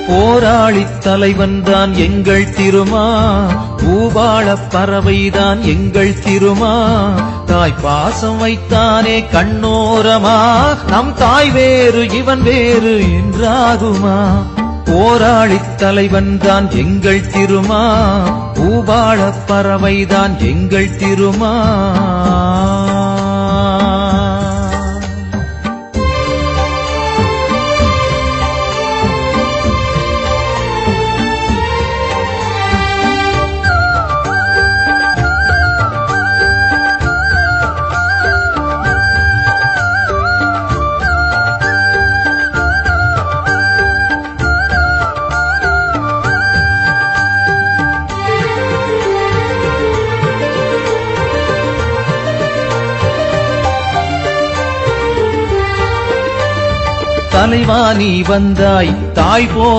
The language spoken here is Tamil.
போராளித் தலைவன்தான் எங்கள் திருமா, பூபாளப் பறவைதான் எங்கள் திருமா. தாய் பாசம் வைத்தானே கண்ணோரமா, நம் தாய் வேறு இவன் வேறு என்றாகுமா. போராளித் தலைவன்தான் எங்கள் திருமா, பூபாளப் பறவைதான் எங்கள் திருமா. தலைவா நீ வந்தாய் தாய் போ